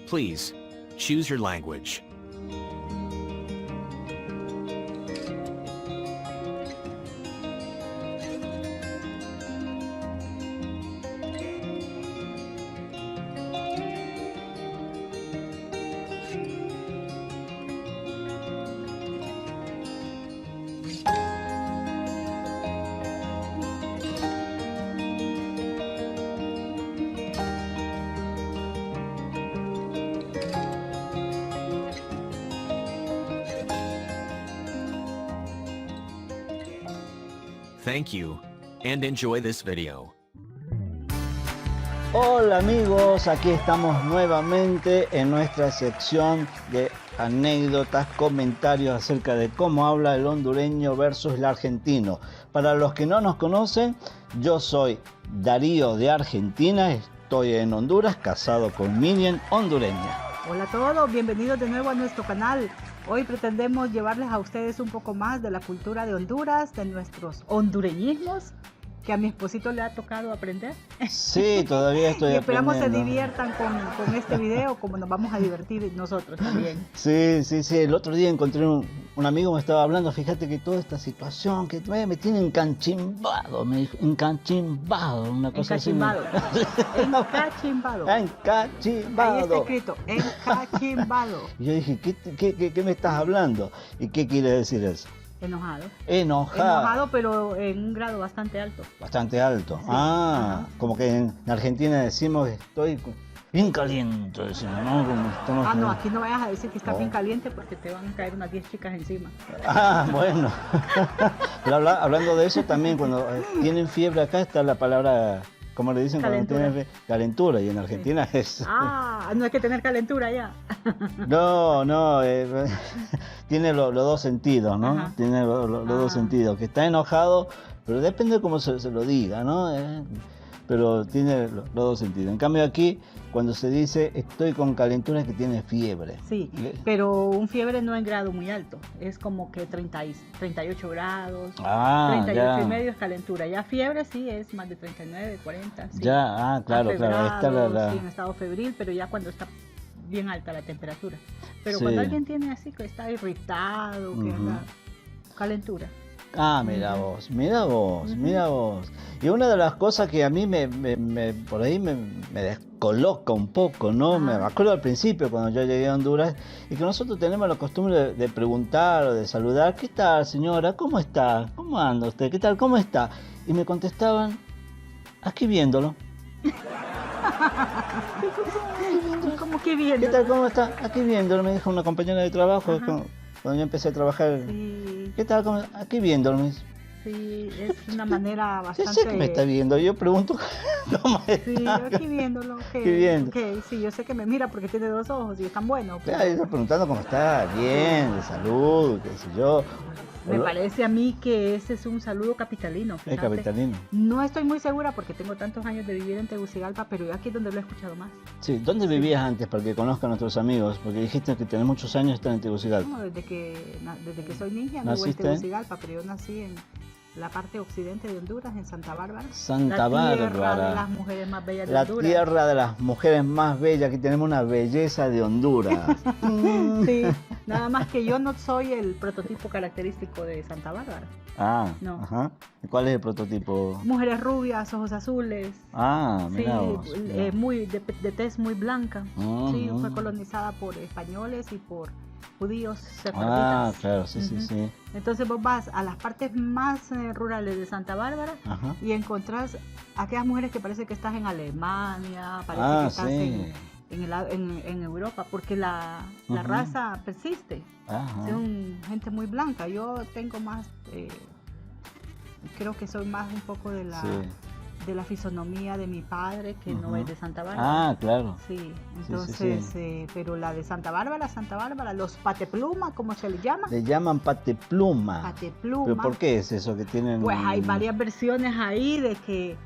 Please, choose your language. Thank you, and enjoy this video. Hola amigos, aquí estamos nuevamente en nuestra sección de anécdotas, comentarios acerca de cómo habla el hondureño versus el argentino. Para los que no nos conocen, yo soy Darío de Argentina, estoy en Honduras, casado con Miriam, hondureña. Hola a todos, bienvenidos de nuevo a nuestro canal. Hoy pretendemos llevarles a ustedes un poco más de la cultura de Honduras, de nuestros hondureñismos, que a mi esposito le ha tocado aprender. Sí, todavía estoy y esperamos aprendiendo. se diviertan con este video, como nos vamos a divertir nosotros también. Sí. El otro día encontré un amigo me estaba hablando, fíjate que toda esta situación que me tiene encanchimbado, me dijo, encanchimbado, una cosa Encachimbado. así. Encachimbado. Encachimbado. Ahí está escrito, encachimbado. Y yo dije, ¿qué me estás hablando? ¿Y qué quiere decir eso? Enojado. Enojado, pero en un grado bastante alto. bastante alto. Sí. Ah, Ajá. como que en Argentina decimos estoy bien caliente, decimos, ¿no? Como estamos No, aquí no vayas a decir que está No. bien caliente porque te van a caer unas 10 chicas encima. Ah, bueno. Pero hablando de eso también, cuando tienen fiebre acá está la palabra, ¿cómo le dicen? Calentura. Cuando tienen calentura, y en Argentina es... No hay que tener calentura ya. No, tiene los dos sentidos, ¿no? Ajá. Tiene los dos sentidos, que está enojado, pero depende de cómo se lo diga, ¿no? Pero tiene los dos sentidos. En cambio aquí, cuando se dice estoy con calentura, es que tiene fiebre. Sí, pero un fiebre no en grado muy alto, es como que 38 grados, 38 ya. y medio es calentura. Ya fiebre sí es más de 39, 40. Sí. Ya, claro, ahí está la... Sí, en estado febril, pero ya cuando está bien alta la temperatura. Pero Sí. cuando alguien tiene así, que está irritado, que Ujú. anda calentura. Ah, mira vos. Y una de las cosas que a mí por ahí me descoloca un poco, ¿no? Me acuerdo al principio cuando yo llegué a Honduras y que nosotros tenemos la costumbre de preguntar o de saludar, ¿qué tal señora? ¿Cómo está? ¿Cómo anda usted? ¿Qué tal? ¿Cómo está? Y me contestaban, aquí viéndolo. ¿Cómo que bien? ¿Qué tal? ¿Cómo está? Aquí viéndolo, me dijo una compañera de trabajo Ajá. cuando yo empecé a trabajar. Sí, ¿Qué tal? Aquí viéndolo, me dice. sí, es una manera Ya bastante... sé que me está viendo, yo pregunto cómo está. Sí, yo aquí viéndolo. Aquí viendo. Ok, sí, yo sé que me mira porque tiene dos ojos y están buenos. Ya, yo estoy preguntando cómo está, bien, de salud, qué sé yo. Me parece a mí que ese es un saludo capitalino. Es Fíjate. capitalino. No estoy muy segura porque tengo tantos años de vivir en Tegucigalpa, pero yo aquí es donde lo he escuchado más. Sí, ¿dónde vivías antes para que conozcan a nuestros amigos? Porque dijiste que tenés muchos años de estar en Tegucigalpa. No, desde que soy niña vivo en ¿Naciste? Tegucigalpa, pero yo nací en la parte occidente de Honduras, en Santa Bárbara. Santa la tierra Bárbara. de las mujeres más bellas de La Honduras. tierra de las mujeres más bellas, aquí tenemos una belleza de Honduras. Sí, nada más que yo no soy el prototipo característico de Santa Bárbara. Ah, No. ajá. ¿Y cuál es el prototipo? Mujeres rubias, ojos azules. Ah, Sí, mira vos. muy de tez muy blanca. Ujú. Sí, fue colonizada por españoles y por judíos Ah, sefarditas. claro, sí, Ujú. sí. Entonces vos vas a las partes más rurales de Santa Bárbara Ajá. y encontrás aquellas mujeres que parece que estás en Alemania, parece Ah, que estás sí. en Europa, porque la Ujú. raza persiste. Ajá. Son gente muy blanca. Yo tengo más, creo que soy más un poco de la... Sí. de la fisonomía de mi padre, que no Ujú. es de Santa Bárbara. Ah, claro. Sí, sí, entonces, sí. Pero la de Santa Bárbara, los patepluma, como se le llama, Le llaman patepluma. patepluma, ¿Pero por qué es eso que tienen? pues hay varias versiones ahí de que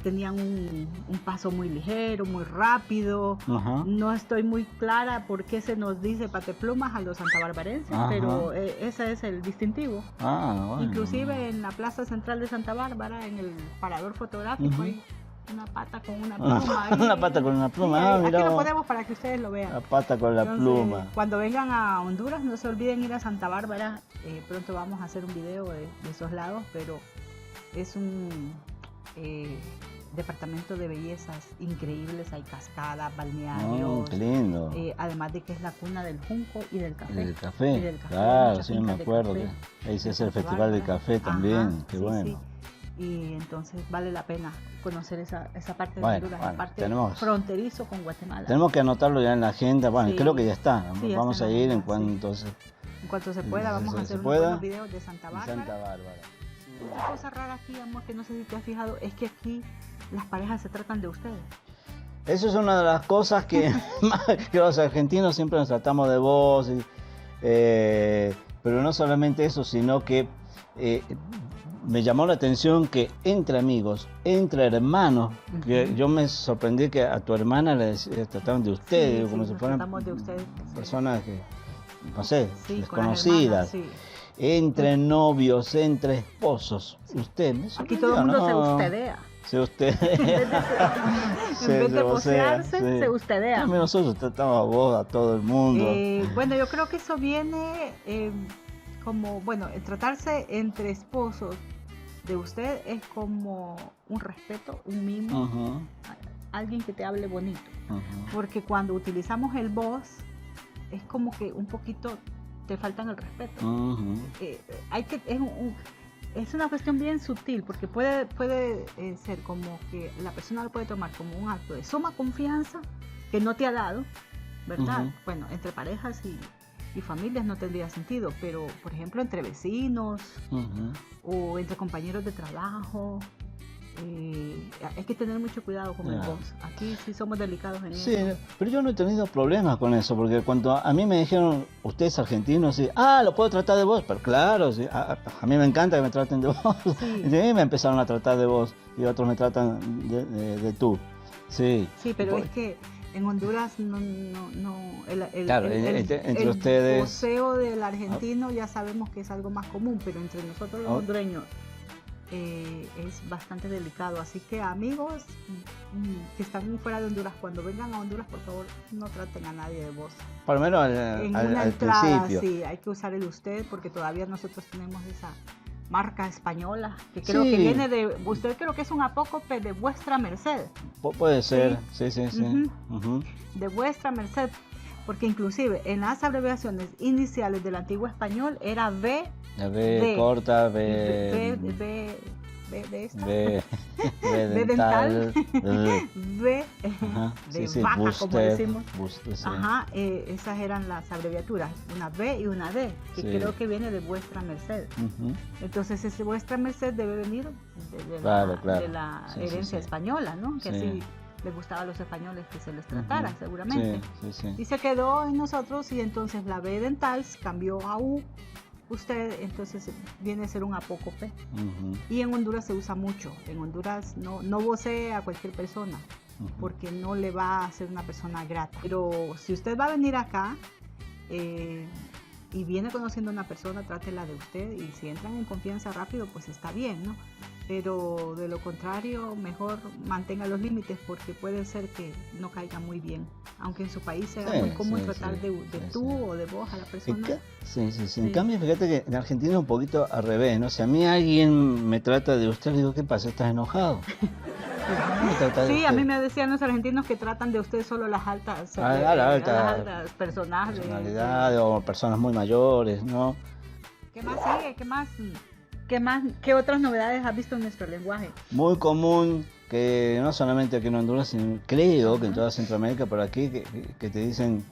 tenían un paso muy ligero, muy rápido. Ajá. No estoy muy clara por qué se nos dice pateplumas a los santabarbarenses, Ajá. pero ese es el distintivo. Ah, bueno. Inclusive en la plaza central de Santa Bárbara, en el parador fotográfico, Ujú. hay una pata con una pluma. ahí. Una pata con una pluma. Sí, Ah, aquí mirá lo vos. ponemos para que ustedes lo vean. La pata con la Entonces, pluma. cuando vengan a Honduras, no se olviden ir a Santa Bárbara. Pronto vamos a hacer un video de esos lados, pero es un departamento de bellezas increíbles. Hay cascadas, balnearios. Qué lindo. Además de que es la cuna del junco y del café. El café. Y del café, Claro, muchas sí, me fincas de acuerdo. café. Que ahí se hace el Santa festival del Bárbara. café también. Ajá, Qué sí, bueno. sí. Y entonces vale la pena conocer esa parte de Bueno, Honduras, bueno, la parte tenemos- fronterizo con Guatemala. Tenemos que anotarlo ya en la agenda. Bueno, Sí. creo que ya está. Sí, ya Vamos está a en la ir en agenda, cuanto En cuanto se pueda, vamos a se hacer unos pueda. buenos videos de Santa en Bárbara. Santa Bárbara. Otra cosa rara aquí, amor, que no sé si te has fijado, es que aquí las parejas se tratan de ustedes. Eso es una de las cosas que, que los argentinos siempre nos tratamos de vos. Pero no solamente eso, sino que me llamó la atención que entre amigos, entre hermanos, que Ujú. yo me sorprendí que a tu hermana le trataban de usted, Sí, digo, sí, como si nos fueran tratamos de ustedes. personas que, no sé, Sí, con las desconocidas. hermanas, sí. Entre novios, entre esposos. Usted me Aquí todo el mundo se sorprendió, ¿no? ustedea. Se usted. En vez de posearse, se ustedea. También nosotros tratamos a vos, a todo el mundo. Bueno, yo creo que eso viene como, bueno, el tratarse entre esposos de usted es como un respeto, un mimo, Ujú, alguien que te hable bonito. ujú. Porque cuando utilizamos el vos, es como que un poquito te faltan el respeto. Ujú. Hay que, es una cuestión bien sutil, porque puede ser como que la persona lo puede tomar como un acto de suma confianza que no te ha dado, ¿verdad? Ujú. Bueno, entre parejas y familias no tendría sentido, pero por ejemplo entre vecinos Ujú. o entre compañeros de trabajo, hay que tener mucho cuidado con el Claro. vos. Aquí sí somos delicados en Sí, eso. pero yo no he tenido problemas con eso, porque cuando a mí me dijeron, usted es argentino, sí, lo puedo tratar de vos, pero claro, sí, a mí me encanta que me traten de vos. Sí. Y a mí me empezaron a tratar de vos y otros me tratan de tú. Sí. Sí, pero Por- es que en Honduras no Claro, entre ustedes- el poseo del argentino ya sabemos que es algo más común, pero entre nosotros los Oh. hondureños es bastante delicado. Así que amigos que están fuera de Honduras, cuando vengan a Honduras, por favor, no traten a nadie de vos. Por lo menos En al una entrada, principio. sí, hay que usar el usted, porque todavía nosotros tenemos esa marca española, que creo Sí. que viene de, usted creo que es un apócope de vuestra merced. Puede ser, sí. Ujú. Ujú. De vuestra merced, porque inclusive en las abreviaciones iniciales del antiguo español era B, La B D. corta, B B de esta, B B dental. B Ajá, de sí, vaca, como Buster, decimos. Buster, sí. Ajá, esas eran las abreviaturas, una B y una D, que Sí. creo que viene de vuestra merced. Ujú. Entonces ese vuestra merced debe venir de Claro, la, claro. de la Sí, sí, herencia sí. española, ¿no? Que Sí. así les gustaba a los españoles que se les tratara, Ujú. seguramente. Sí. Y se quedó en nosotros y entonces la B dental cambió a U. Usted entonces viene a ser un apócope. Ujú, Y en Honduras se usa mucho. En Honduras no vocee a cualquier persona ujú. porque no le va a ser una persona grata. Pero si usted va a venir acá y viene conociendo a una persona, trátela de usted y si entran en confianza rápido, pues está bien, ¿no? Pero de lo contrario, mejor mantenga los límites porque puede ser que no caiga muy bien. Aunque en su país sea Sí, muy común sí, tratar sí, de sí, tú sí. o de vos a la En persona. Sí. En Sí. cambio, fíjate que en Argentina es un poquito al revés, ¿no? Si a mí alguien me trata de usted, le digo, ¿qué pasa? ¿Estás enojado? ¿Cómo me trata de Sí, a usted? mí me decían los argentinos que tratan de usted solo las altas, A la alta las altas personajes. personalidad o personas muy mayores, ¿no? ¿Qué más sigue? ¿Qué otras novedades has visto en nuestro lenguaje? Muy común que no solamente aquí en Honduras, sino creo que en toda Centroamérica, por aquí, que te dicen,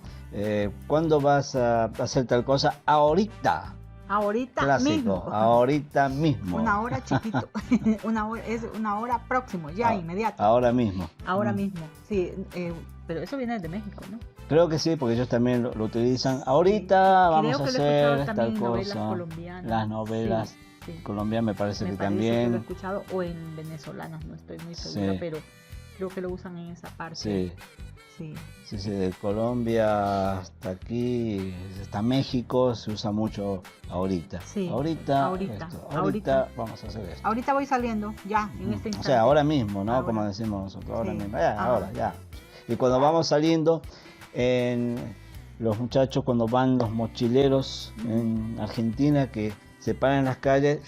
¿cuándo vas a hacer tal cosa? Ahorita. Ahorita Clásico, mismo. ahorita mismo. Una hora chiquito. Es una hora próximo, ya inmediato. Ahora mismo. Ahora Mm. mismo. Sí, pero eso viene de México, ¿no? Creo que sí, porque ellos también lo utilizan. Ahorita vamos Creo a que lo he escuchado hacer también tal en novelas cosa. colombianas. Las novelas Sí, sí. colombianas me parece Me que parece que lo he también. escuchado o en venezolanas, no estoy muy segura, Sí. pero creo que lo usan en esa parte. Sí. Sí. Sí, sí, de Colombia hasta aquí, hasta México se usa mucho ahorita. Sí, Ahorita, ahorita, esto, ahorita. vamos a hacer esto. Ahorita voy saliendo, ya, en este O instante. sea, ahora mismo, ¿no? Ahora. Como decimos nosotros, ahora Sí. mismo. Ya, Ajá. ahora, ya. Y cuando vamos saliendo, los muchachos cuando van los mochileros en Argentina que se paran en las calles,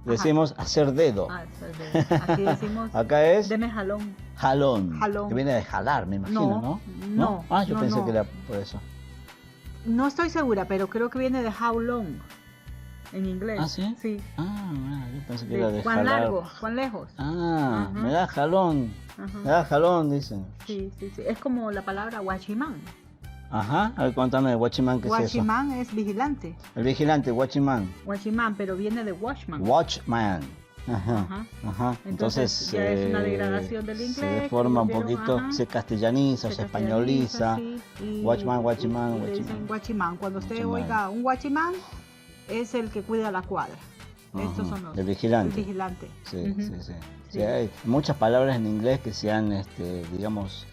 decimos hacer dedo. Ah, eso es aquí decimos, Acá es deme jalón. jalón, Jalón. que viene de jalar, me imagino, ¿no? No, Ah, yo no, pensé no. que era por eso. No estoy segura, pero creo que viene de how long en inglés. ¿Ah, sí? Sí. Ah, yo pensé que era de ¿Cuán jalar. largo? ¿Cuán lejos? Ah, Ajá. me da jalón. Ajá. Me da jalón, dicen. Sí, sí, sí. Es como la palabra guachimán. Ajá, a ver, cuéntame, Watchman, ¿qué es eso? Guachimán es vigilante. El vigilante, Watchman. Guachimán, pero viene de watchman. Watchman. Ajá, Ajá. ajá. Entonces, ya es una degradación del Se inglés, deforma un que volvieron, poquito, ajá. se castellaniza, se españoliza. sí, y- Watchman, y le dicen Watchman. guachimán. Cuando usted Watchman. oiga un guachimán, es el que cuida la cuadra. Estos Ajá, son los. el vigilante. El vigilante. Sí, Ujú. sí, sí. Sí. Sí, hay muchas palabras en inglés que se han, digamos,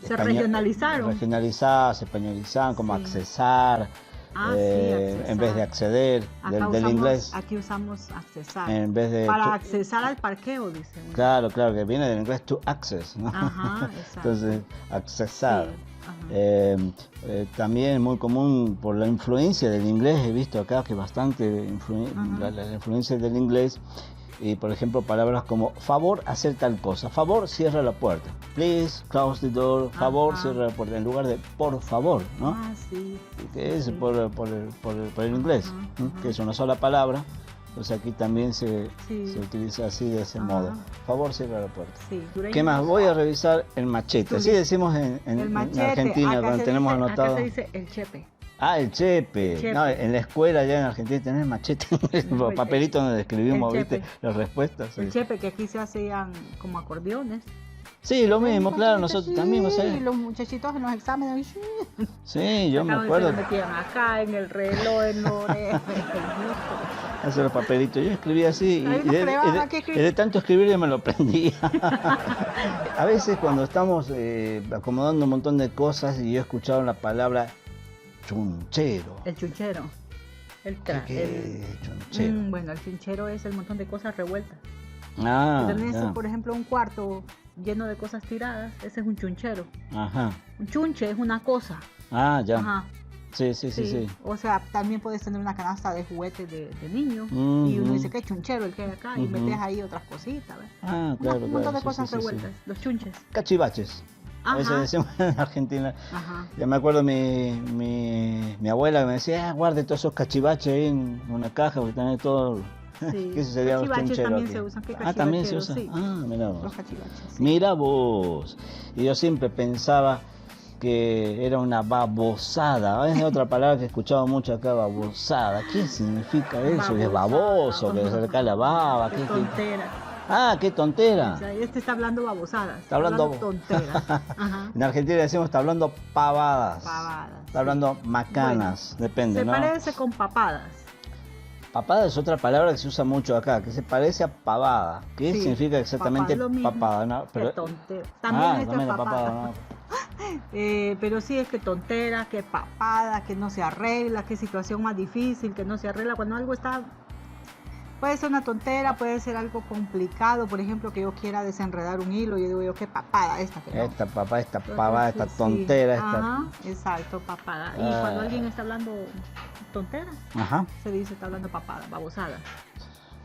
Se regionalizaron. regionalizadas, se españolizaban, como Sí. accesar, Ah, sí, en vez de acceder, Acá del inglés, Aquí usamos accesar. en vez de... Para accesar al parqueo, dice uno. Claro, claro, que viene del inglés to access, ¿no? Ajá, exacto. Entonces, accesar. Sí, ajá. También muy común por la influencia del inglés, he visto acá que bastante Ajá. la influencia del inglés, y por ejemplo palabras como favor hacer tal cosa, favor cierra la puerta, please close the door, favor Ajá. cierra la puerta, en lugar de por favor, ¿no? Ah, sí. Que es sí. por el inglés, Ajá, ¿no? ajá. Que es una sola palabra, pues aquí también se Sí. utiliza así, de ese Ajá. modo, favor cierra la puerta. Sí. ¿Qué más? Voy a revisar el machete. Así decimos en El machete. Argentina, Acá cuando se tenemos dice, anotado. Acá se dice el chepe. Ah, el chepe. El chepe. No, en la escuela allá en Argentina tenés machete, los el- papelitos donde escribimos, el ¿viste? chepe. Las respuestas. El Sí, chepe, que aquí se hacían como acordeones. sí, lo mismo, Ay, claro, muchachito, nosotros también, sí, ¿sabes? los muchachitos en los exámenes. Sí, Sí, yo me acá acuerdo. Se lo metían acá, en el reloj, en la oreja. Hacer los papelitos. Yo escribía así Ahí y nos de, creaba, ¿qué escribí? y de tanto escribir ya me lo aprendía. A veces cuando estamos acomodando un montón de cosas y yo he escuchado la palabra chunchero. El chunchero. ¿Qué es chunchero? Bueno, el chunchero es el montón de cosas revueltas. Ah, Tenés, ya. por ejemplo, un cuarto lleno de cosas tiradas, ese es un chunchero. Ajá. Un chunche es una cosa. Ah, ya. Ajá. Sí, sí, sí, sí. O sea, también puedes tener una canasta de juguetes de niños y Ujú. uno dice que chunchero el que hay acá y Ujú. metes ahí otras cositas. ¿ves? Ah, claro, Un montón claro. de sí, cosas sí, sí, sí. revueltas, los chunches. Cachivaches. A veces Ajá. decimos en Argentina. Ajá. Ya me acuerdo mi abuela que me decía, guarde todos esos cachivaches ahí en una caja porque tenés todo. Sí. ¿Qué sería los Cachivaches chuncheros también aquí? se usan. ¿Qué Ah, también se usa. cachivacheros? Sí. Ah, mira Los vos. cachivaches. Sí. Mira vos. Y yo siempre pensaba que era una babosada. Es otra palabra que he escuchado mucho acá, babosada. ¿Qué significa eso? ¿Que es baboso? ¿Que se le cae la baba? Qué ¿Qué? tontera. Ah, qué tontera. O sea, este está hablando babosadas. Está hablando tonteras. Ajá. En Argentina decimos está hablando pavadas. Pavadas. Está hablando macanas, depende, Se ¿no? parece con papadas. Papada es otra palabra que se usa mucho acá, que se parece a pavada. ¿Qué Sí, significa exactamente papá es lo mismo. papada? ¿No? Qué tontera. También ah, este también es la papada. papada, ¿no? Pero sí es que tontera, que papada, que no se arregla, qué situación más difícil, que no se arregla. Cuando algo está... Puede ser una tontera, puede ser algo complicado. Por ejemplo, que yo quiera desenredar un hilo. Yo digo yo, qué papada esta. Que no. Esta papada, esta Entonces, pavada, esta sí. tontera, esta... Ajá, exacto, papada. Y Ah. cuando alguien está hablando tontera, Ajá. se dice está hablando papada, babosada.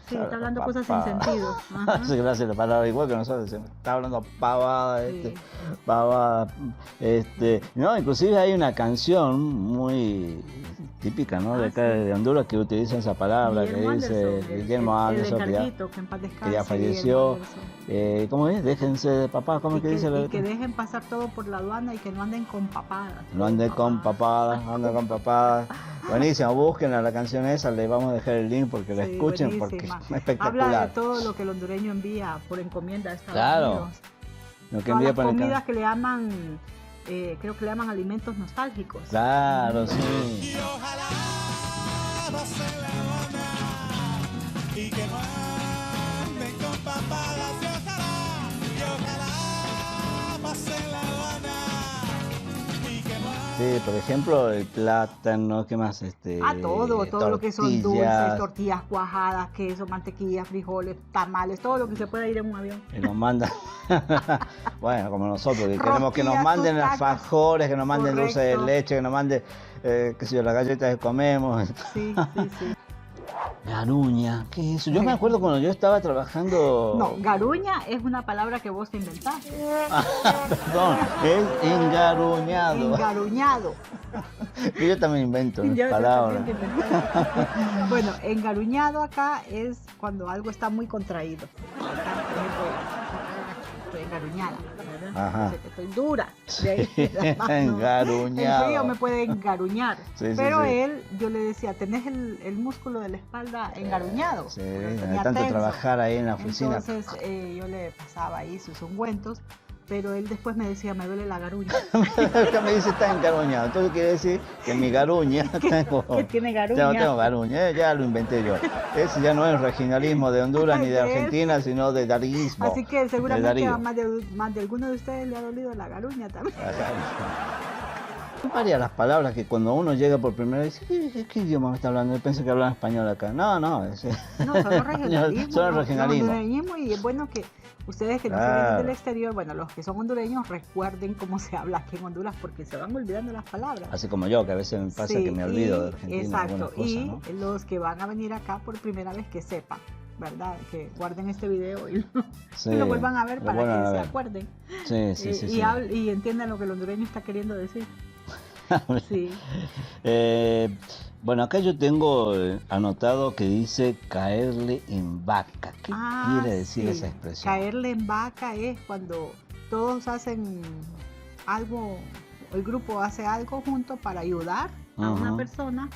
Sí, Claro, está hablando cosas sin papada. sentido. Ajá. Hace gracia la palabra, igual que nosotros decimos, está hablando pavada, Sí. pavada, no, inclusive hay una canción muy típica, ¿no? De Ah, acá sí. de Honduras que utiliza esa palabra, Guillermo que dice Anderson, Guillermo Anderson, el que ya, encarguito, que en paz descanse, que ya falleció. Guillermo Anderson. ¿Cómo es? Déjense de papá, ¿cómo Y es que que, dice? y que dejen pasar todo por la aduana y que no anden con papadas. No ande con papadas, no ande con papadas. Buenísimo, busquen a la canción esa, le vamos a dejar el link porque la Sí, escuchen porque buenísima. es espectacular. Habla de todo lo que el hondureño envía por encomienda a Estados Claro. Unidos. Lo que Todas envía las para el comidas que le llaman, creo que le llaman alimentos nostálgicos. Claro, sí. Y ojalá pase la Habana y que no anden con papadas y ojalá pase la Habana Sí, por ejemplo, el plátano, ¿qué más? Todo lo que son dulces, tortillas, tortillas cuajadas, queso, mantequilla, frijoles, tamales, todo lo que se pueda ir en un avión. que nos mandan, bueno, como nosotros, que queremos que nos Rosquillas, manden tostacas. alfajores, que nos manden dulce de Correcto. leche, que nos manden, qué sé yo, las galletas que comemos. Sí, sí, sí. Garuña, ¿qué es eso? Yo me acuerdo cuando yo estaba trabajando... No, garuña es una palabra que vos te inventaste. Perdón, es engaruñado. Engaruñado. Que yo también invento Ya, palabras. también te inventaste. Bueno, engaruñado acá es cuando algo está muy contraído. ¿Verdad? Por ejemplo, estoy engaruñada, ¿verdad? Ajá. Estoy dura. De ahí las manos. Engaruñado. El río me puede engaruñar. Sí, sí, pero sí. él, yo le decía, tenés el músculo de la espalda engaruñado. Sí, porque lo de tenía tanto tenso. trabajar ahí en la oficina. Entonces yo le pasaba ahí sus ungüentos, pero él después me decía, me duele la garuña. Acá me dice está engaruñado. Entonces quiere decir que mi garuña tengo, que tiene garuña. tengo garuña. Ya lo inventé yo. Ese ya no es regionalismo de Honduras ni de Es. Argentina, sino de darismo. Así que de seguramente Darío. a más de alguno de ustedes le ha dolido la garuña también. Son varias las palabras que cuando uno llega por primera vez dice, ¿qué idioma me está hablando? Yo pensé que hablaban español acá. No, No, son los regionalismos. Son los Los regionalismos. hondureñismos, y es bueno que ustedes que nos Claro. siguen del exterior, bueno, los que son hondureños recuerden cómo se habla aquí en Honduras porque se van olvidando las palabras. Así como yo, que a veces me pasa Sí, que me olvido de y- Argentina. Exacto, algunas cosas, y ¿no? los que van a venir acá por primera vez que sepan, ¿verdad? Que guarden este video y lo, Sí, y lo vuelvan a ver lo para vuelvan que a se ver. acuerden Sí, sí, sí. y, sí. y entiendan lo que el hondureño está queriendo decir. Sí. Bueno, acá yo tengo anotado que dice caerle en vaca. ¿Qué quiere decir sí. esa expresión? Caerle en vaca es cuando todos hacen algo, el grupo hace algo junto para ayudar a una Ujú. persona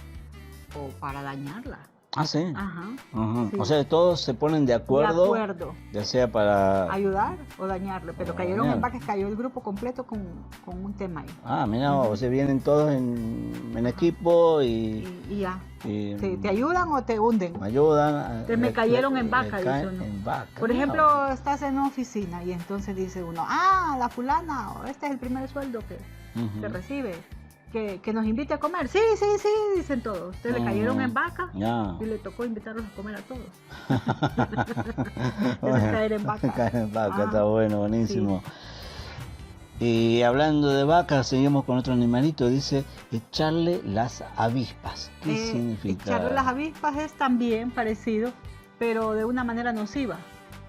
o para dañarla. Ah, sí. Ajá. Ujú. sí. O sea, todos se ponen de acuerdo, De acuerdo. ya sea para... Ayudar o dañarle, pero O cayeron en dañar. vacas, cayó el grupo completo con un tema ahí. Ah, mira, o sea, vienen todos en equipo Y ya. y ¿Te ayudan o te hunden? me ayudan. Entonces me cayeron en vaca, me caen dice uno. en vaca. Por mira. ejemplo, estás en una oficina y entonces dice uno, la fulana, o este es el primer sueldo que Ujú. recibe, que nos invite a comer. Sí, sí, sí, dicen todos. Entonces le cayeron en vaca Ya. y le tocó invitarlos a comer a todos. Entonces caer en vaca. Caer en vaca, Ah, está bueno, buenísimo. Y hablando de vacas, seguimos con otro animalito, dice echarle las avispas. ¿Qué significa? Echarle las avispas es también parecido, pero de una manera nociva.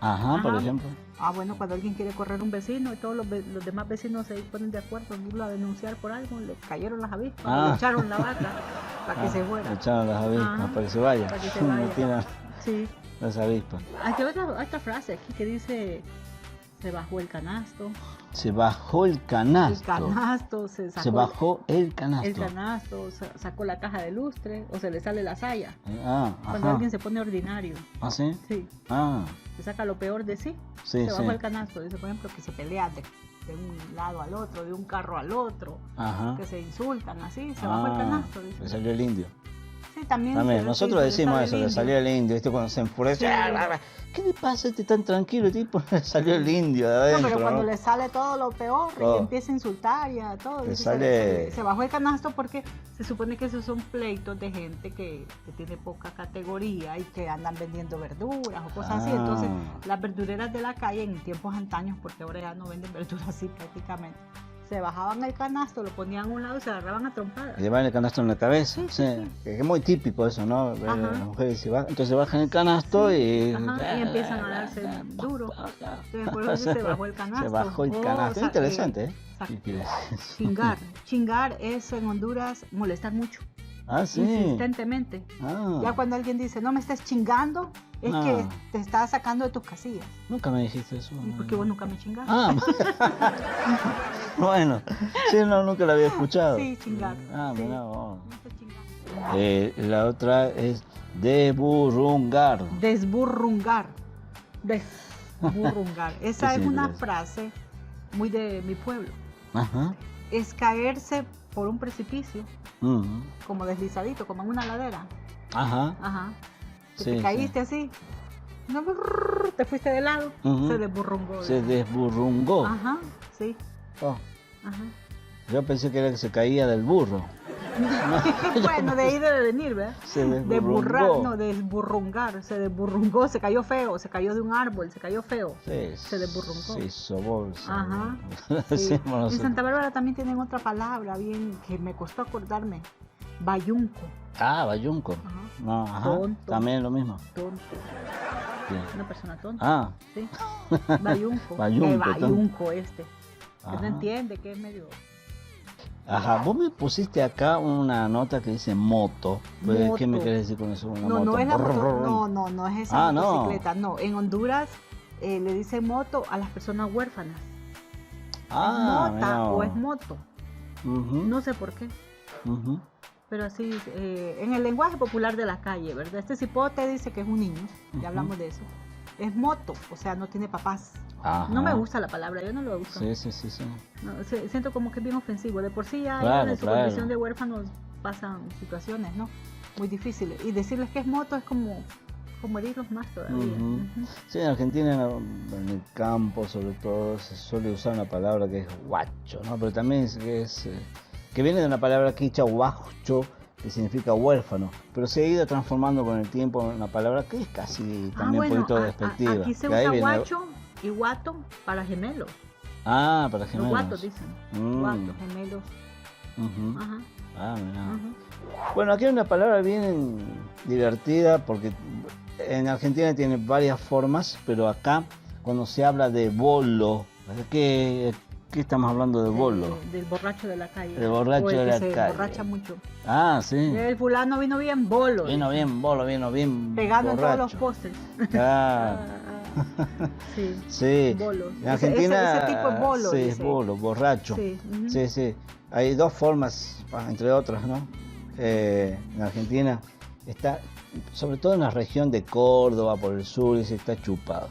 Ajá, por Ajá. ejemplo. Bueno, cuando alguien quiere correr un vecino y todos los demás vecinos se ponen de acuerdo en irlo a denunciar por algo, le cayeron las avispas, le echaron la vaca para que se fuera. Echaron las avispas Ajá, para que se vaya. para que se vaya. Metieron Sí. las avispas. Hay otra frase aquí que dice, se bajó el canasto. Se bajó el canasto. El canasto, se sacó Se bajó el canasto. el canasto, sacó la caja de lustre o se le sale la saya. Ah, Cuando ajá. alguien se pone ordinario, ¿Ah, sí? sí, Ah, se saca lo peor de sí. sí, Se bajó sí. el canasto, dice por ejemplo que se pelean de un lado al otro, de un carro al otro, Ajá. que se insultan así, se bajó el Ah, canasto, le dice. salió el indio. Sí, también. También, nosotros se le decimos sale eso, el le indio. salió el indio, ¿viste? Cuando se enfurece, Sí. ¿qué le pasa a este tan tranquilo tipo? Le salió el indio de No, adentro, pero cuando ¿no? le sale todo lo peor Todo. y empieza a insultar y a todo, Le dice, sale- se bajó el canasto porque se supone que esos son pleitos de gente que tiene poca categoría y que andan vendiendo verduras o cosas así. Ah. Entonces, las verdureras de la calle en tiempos antaños, porque ahora ya no venden verduras así prácticamente, se bajaban el canasto, lo ponían a un lado y se agarraban a trompadas. Y le van el canasto en la cabeza, Sí, sí, sí, sí. que es muy típico eso, ¿no? Ver a Ajá. las mujeres se bajan, entonces bajan el canasto y... Ajá, y empiezan a darse duro. Entonces, por eso se bajó el canasto. Se bajó el O canasto, sa- interesante, ¿eh? sac- ¿Qué quiere decir? Chingar. Chingar es en Honduras molestar mucho, Ah, sí. insistentemente. Ah, Ya cuando alguien dice, no me estés chingando, es Ah. que te está sacando de tus casillas. nunca me dijiste eso. ¿Y por qué vos nunca me chingaste? Ah, bueno, sí, no, nunca lo había escuchado. Sí, chingar. Ah, sí. mira vos. No te chingaste. La otra es deburrungar. Desburrungar. Desburrungar. Esa ¿Qué es una significa eso? frase muy de mi pueblo. Ajá. Es caerse por un precipicio, Ujú. como deslizadito, como en una ladera. Ajá. Ajá. Que Sí, te sí. caíste así. No, te fuiste de lado. Ujú. Se desburrungó. Se desburrungó. Ajá, sí. Oh, Ajá. Yo pensé que era que se caía del burro. Bueno, de ahí debe venir, ¿verdad? Se De burrar, desburrungó. no, de desburrungar, se desburrungó, se cayó feo, se cayó de un árbol, se cayó feo. Sí, Se desburrungó. se hizo bolsa. Ajá. Lo Sí. decimos En nosotros. Santa Bárbara también tienen otra palabra bien que me costó acordarme. Bayunco, Ah, bayunco. Ajá. No, ajá. Tonto. También lo mismo. tonto, Sí. una persona tonta. Ah, Sí. Bayunco. Bayunco, El bayunco este. Que Ajá. no entiende, que es medio. ajá. Vos me pusiste acá una nota que dice moto. Pues, ¿qué me Moto. querés decir con eso? Una No, moto. no es la moto, Brrr. no es esa Ah, no. motocicleta, no. En Honduras le dicen moto a las personas huérfanas. Ah, ¿Es mota mirá o vos. es moto? Ujú, No sé por qué. ujú. Pero así, en el lenguaje popular de la calle, ¿verdad? Este cipote dice que es un niño, Ujú. ya hablamos de eso. Es moto, o sea, no tiene papás. Ajá. No me gusta la palabra, yo no lo uso. Sí, sí, sí, sí. No, siento como que es bien ofensivo. De por sí ya Claro, en la supervisión claro. de huérfanos pasan situaciones, ¿no? Muy difíciles. Y decirles que es moto es como herirlos más todavía. Ujú. Ujú. Sí, en Argentina, en el campo sobre todo, se suele usar una palabra que es guacho, ¿no? Pero también que viene de una palabra quichua, guacho, que significa huérfano, pero se ha ido transformando con el tiempo en una palabra que es casi también un poquito despectiva. Aquí se De ahí usa viene- guacho y guato para gemelos. Ah, para Los gemelos. guatos dicen. Mm. Guatos, gemelos. Ujú. Ajá. Ah, mirá. Ujú. Bueno, aquí hay una palabra bien divertida porque en Argentina tiene varias formas, pero acá cuando se habla de bolo, ¿qué estamos hablando de bolo? Del borracho de la calle. Del borracho O el de que la se calle. borracha mucho. Ah, sí. El fulano vino bien bolo. Vino bien bolo, vino bien Pegando en todos los borracho. postes. Claro. Sí. Sí. Bolos. En Argentina Ese tipo es bolo, sí, es dice. bolo, borracho. Sí. Ujú. Sí, sí. Hay dos formas, entre otras, ¿no? En Argentina está, sobre todo en la región de Córdoba, por el sur, dice está chupado.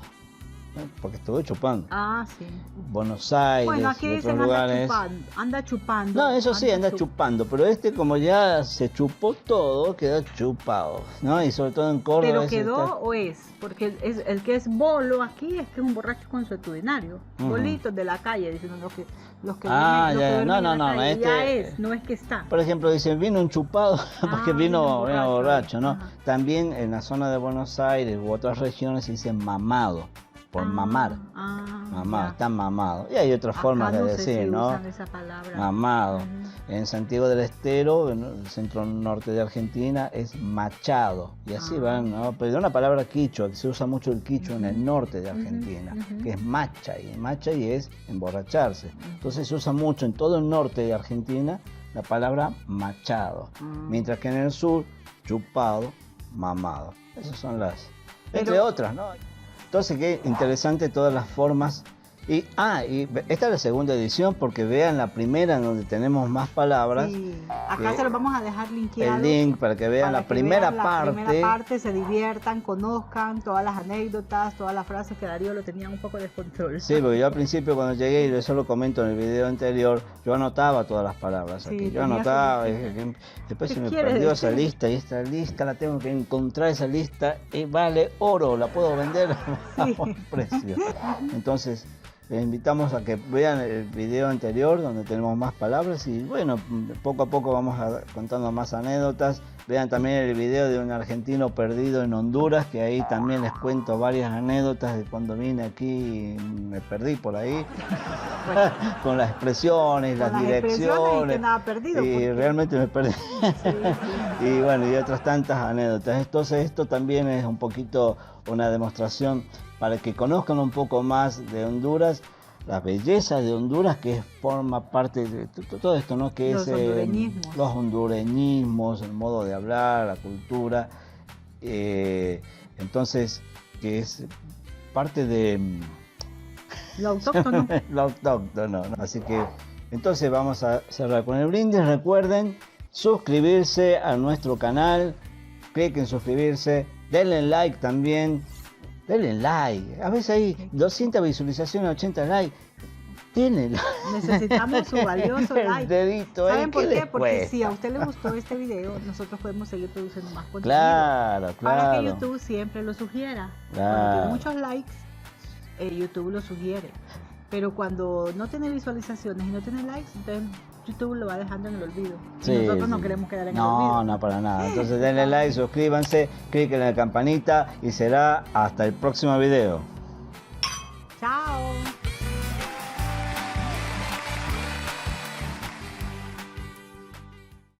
¿no? Porque estuve chupando. Ah, sí. Buenos Aires Bueno, aquí y otros dicen lugares. anda chupando. No, eso sí, anda chupando, pero como ya se chupó todo, quedó chupado, ¿no? Y sobre todo en Córdoba. Pero ese quedó está- o es, porque el que es bolo aquí es que es un borracho consuetudinario. Ujú. Bolitos de la calle, dicen los que Ah, duermen, ya, duermen no, en no, la no, calle. este- Ya es, no es que está. Por ejemplo, dicen vino un chupado porque vino borracho, ¿no? Ajá. También en la zona de Buenos Aires u otras regiones se dice mamado, por mamar. Mamado, ya. está mamado. Y hay otras formas Acá de no sé decir, si ¿no? usan esa palabra. Mamado. Ujú. En Santiago del Estero, en el centro norte de Argentina, es machado. Y así Ah. van, ¿no? Pero una palabra quichua, que se usa mucho el quichua en el norte de Argentina, ujú. que es macha, y es emborracharse. Entonces se usa mucho en todo el norte de Argentina la palabra machado. Mm. Mientras que en el sur, chupado, mamado. Esas son entre Pero- otras, ¿no? Entonces, qué interesante todas las formas. Y esta es la segunda edición porque vean la primera en donde tenemos más palabras. Sí. Acá que- se los vamos a dejar linkeados. El link para que vean para la que primera vean la parte. primera parte, se diviertan, conozcan todas las anécdotas, todas las frases que Darío lo tenía un poco descontrol. Sí, porque yo al principio cuando llegué, y eso lo comento en el video anterior, yo anotaba todas las palabras Sí, aquí. Yo tenía su anotaba, listita. después ¿Qué se me quiere perdió decir? esa lista, y esta lista la tengo que encontrar, esa lista, y vale oro, la puedo vender a Sí. buen precio. Entonces, les invitamos a que vean el video anterior donde tenemos más palabras y bueno, poco a poco vamos contando más anécdotas. Vean también el video de un argentino perdido en Honduras, que ahí también les cuento varias anécdotas de cuando vine aquí y me perdí por ahí, con las expresiones, las Con las expresiones y direcciones. que nada perdido, Y porque- realmente me perdí. Sí, sí. Y bueno, y otras tantas anécdotas. Entonces esto también es un poquito una demostración para que conozcan un poco más de Honduras, las bellezas de Honduras, que forma parte de todo esto, ¿no? Que Los es hondureñismos. los hondureñismos, el modo de hablar, la cultura. Entonces, que es parte de Lo autóctono. lo autóctono, ¿no? Así que entonces vamos a cerrar con el brindis. Recuerden suscribirse a nuestro canal, clic en suscribirse, denle like también, denle like. A veces hay 200 visualizaciones, 80 likes. Denle like. Necesitamos su valioso El like. dedito, ¿eh? ¿Saben por ¿Qué qué? les Porque cuesta? si a usted le gustó este video, nosotros podemos seguir produciendo más contenido. Claro, Para que claro. YouTube siempre lo sugiera. Claro. Cuando tiene muchos likes, YouTube lo sugiere. Pero cuando no tiene visualizaciones y no tiene likes, entonces YouTube lo va dejando en el olvido. Y Sí, nosotros no sí. queremos quedar en el olvido. No, no, para nada. Entonces denle like, suscríbanse, cliquen en la campanita y será hasta el próximo video. Chao.